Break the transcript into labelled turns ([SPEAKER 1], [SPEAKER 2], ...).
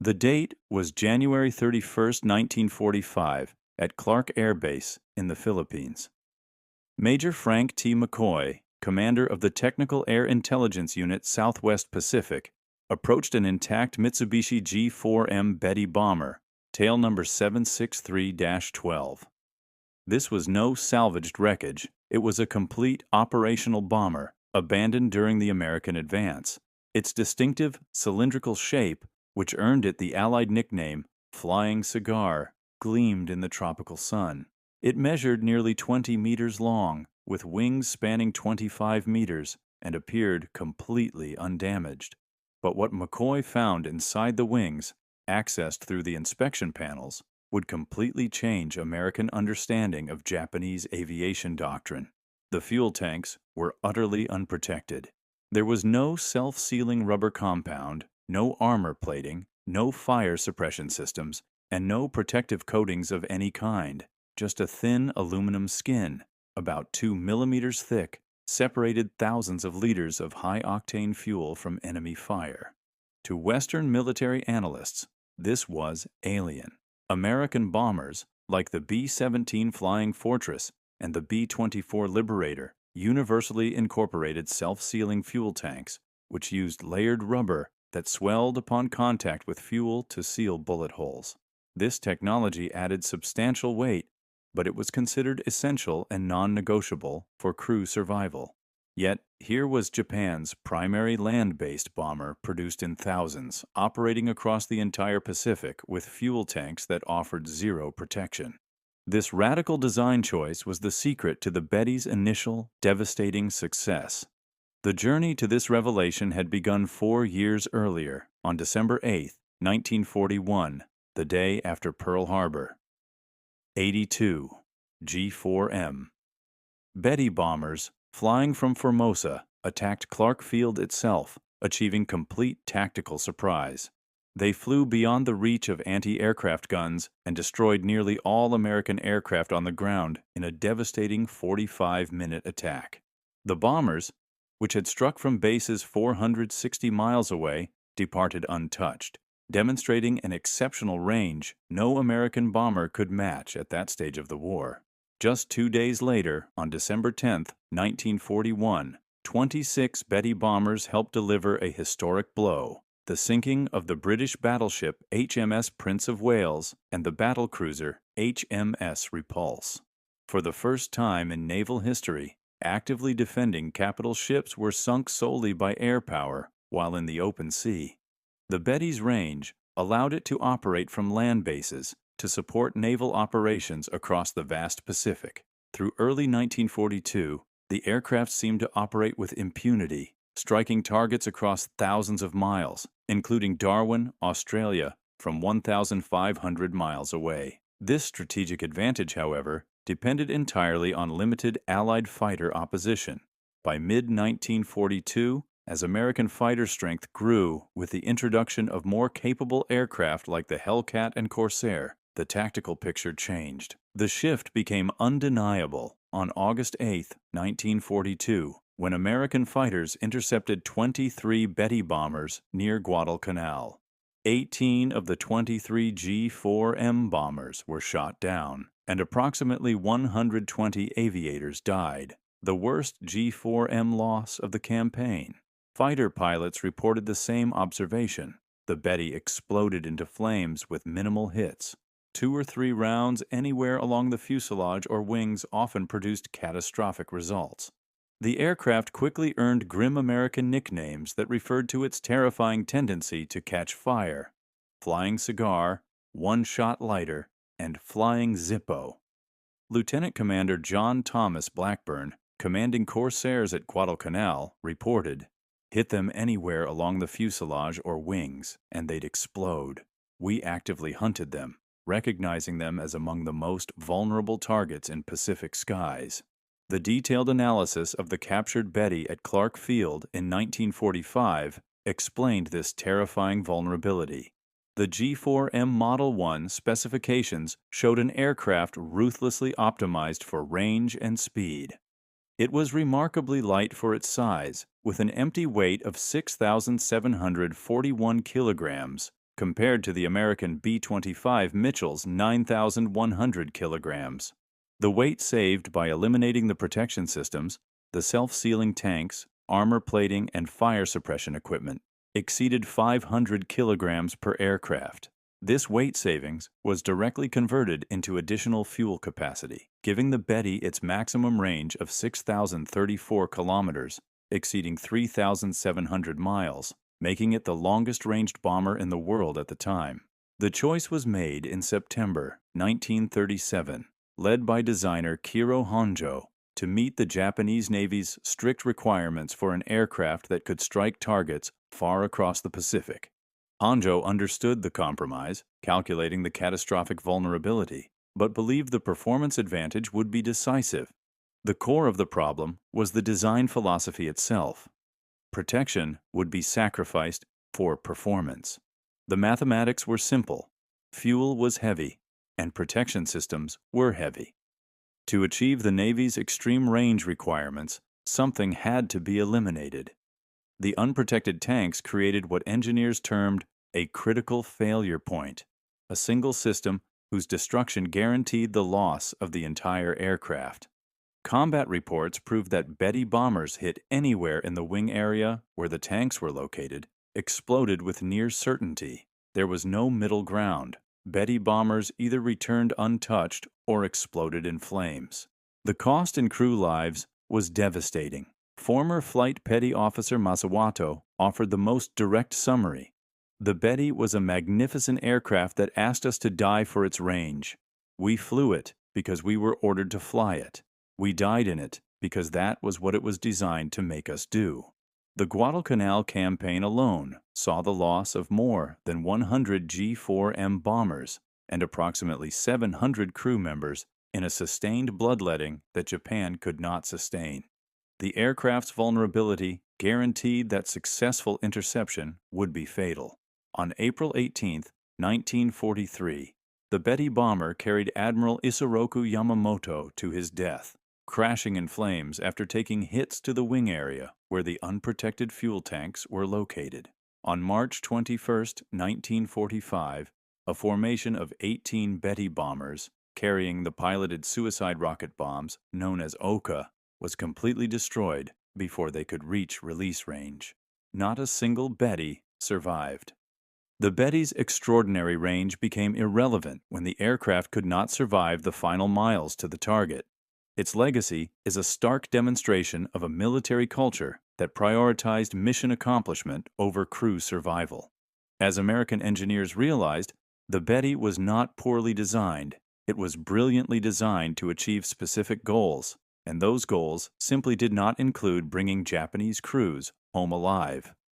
[SPEAKER 1] The date was January 31, 1945, at Clark Air Base in the Philippines. Major Frank T. McCoy, commander of the Technical Air Intelligence Unit Southwest Pacific, approached an intact Mitsubishi G-4M Betty bomber, tail number 763-12. This was no salvaged wreckage. It was a complete operational bomber, abandoned during the American advance. Its distinctive cylindrical shape, which earned it the Allied nickname Flying Cigar, gleamed in the tropical sun. It measured nearly 20 meters long, with wings spanning 25 meters, and appeared completely undamaged. But what McCoy found inside the wings, accessed through the inspection panels, would completely change American understanding of Japanese aviation doctrine. The fuel tanks were utterly unprotected. There was no self-sealing rubber compound, no armor plating, no fire suppression systems, and no protective coatings of any kind. Just a thin aluminum skin, about 2 millimeters thick, separated thousands of liters of high-octane fuel from enemy fire. To Western military analysts, this was alien. American bombers, like the B-17 Flying Fortress and the B-24 Liberator, universally incorporated self-sealing fuel tanks, which used layered rubber that swelled upon contact with fuel to seal bullet holes. This technology added substantial weight, but it was considered essential and non-negotiable for crew survival. Yet, here was Japan's primary land-based bomber produced in thousands, operating across the entire Pacific with fuel tanks that offered zero protection. This radical design choice was the secret to the Betty's initial, devastating success. The journey to this revelation had begun 4 years earlier, on December 8, 1941, the day after Pearl Harbor. 82. G-4M. Betty bombers, flying from Formosa, attacked Clark Field itself, achieving complete tactical surprise. They flew beyond the reach of anti-aircraft guns and destroyed nearly all American aircraft on the ground in a devastating 45-minute attack. The bombers, which had struck from bases 460 miles away, departed untouched, demonstrating an exceptional range no American bomber could match at that stage of the war. Just 2 days later, on December 10, 1941, 26 Betty bombers helped deliver a historic blow, the sinking of the British battleship HMS Prince of Wales and the battlecruiser HMS Repulse. For the first time in naval history, actively defending capital ships were sunk solely by air power while in the open sea. The Betty's range allowed it to operate from land bases to support naval operations across the vast Pacific. Through early 1942, the aircraft seemed to operate with impunity, striking targets across thousands of miles, including Darwin, Australia, from 1,500 miles away. This strategic advantage, however, depended entirely on limited Allied fighter opposition. By mid-1942, as American fighter strength grew with the introduction of more capable aircraft like the Hellcat and Corsair, the tactical picture changed. The shift became undeniable on August 8, 1942, when American fighters intercepted 23 Betty bombers near Guadalcanal. 18 of the 23 G-4M bombers were shot down, and approximately 120 aviators died, the worst G-4M loss of the campaign. Fighter pilots reported the same observation. The Betty exploded into flames with minimal hits. 2 or 3 rounds anywhere along the fuselage or wings often produced catastrophic results. The aircraft quickly earned grim American nicknames that referred to its terrifying tendency to catch fire: Flying Cigar, One-Shot Lighter, and Flying Zippo. Lieutenant Commander John Thomas Blackburn, commanding Corsairs at Guadalcanal, reported, "Hit them anywhere along the fuselage or wings, and they'd explode. We actively hunted them, recognizing them as among the most vulnerable targets in Pacific skies." The detailed analysis of the captured Betty at Clark Field in 1945 explained this terrifying vulnerability. The G-4M Model 1 specifications showed an aircraft ruthlessly optimized for range and speed. It was remarkably light for its size, with an empty weight of 6,741 kilograms, compared to the American B-25 Mitchell's 9,100 kilograms. The weight saved by eliminating the protection systems, the self-sealing tanks, armor plating, and fire suppression equipment exceeded 500 kilograms per aircraft. This weight savings was directly converted into additional fuel capacity, giving the Betty its maximum range of 6,034 kilometers, exceeding 3,700 miles, making it the longest-ranged bomber in the world at the time. The choice was made in September 1937, led by designer Kiro Honjo, to meet the Japanese Navy's strict requirements for an aircraft that could strike targets far across the Pacific. Honjo understood the compromise, calculating the catastrophic vulnerability, but believed the performance advantage would be decisive. The core of the problem was the design philosophy itself. Protection would be sacrificed for performance. The mathematics were simple. Fuel was heavy, and protection systems were heavy. To achieve the Navy's extreme range requirements, something had to be eliminated. The unprotected tanks created what engineers termed a critical failure point, a single system whose destruction guaranteed the loss of the entire aircraft. Combat reports proved that Betty bombers hit anywhere in the wing area where the tanks were located, exploded with near certainty. There was no middle ground. Betty bombers either returned untouched or exploded in flames. The cost in crew lives was devastating. Former Flight Petty Officer Masawato offered the most direct summary. The Betty was a magnificent aircraft that asked us to die for its range. We flew it because we were ordered to fly it. We died in it because that was what it was designed to make us do. The Guadalcanal campaign alone saw the loss of more than 100 G-4M bombers and approximately 700 crew members in a sustained bloodletting that Japan could not sustain. The aircraft's vulnerability guaranteed that successful interception would be fatal. On April 18, 1943, the Betty bomber carried Admiral Isoroku Yamamoto to his death, crashing in flames after taking hits to the wing area where the unprotected fuel tanks were located. On March 21, 1945, a formation of 18 Betty bombers carrying the piloted suicide rocket bombs known as Oka was completely destroyed before they could reach release range. Not a single Betty survived. The Betty's extraordinary range became irrelevant when the aircraft could not survive the final miles to the target. Its legacy is a stark demonstration of a military culture that prioritized mission accomplishment over crew survival. As American engineers realized, the Betty was not poorly designed. It was brilliantly designed to achieve specific goals, and those goals simply did not include bringing Japanese crews home alive.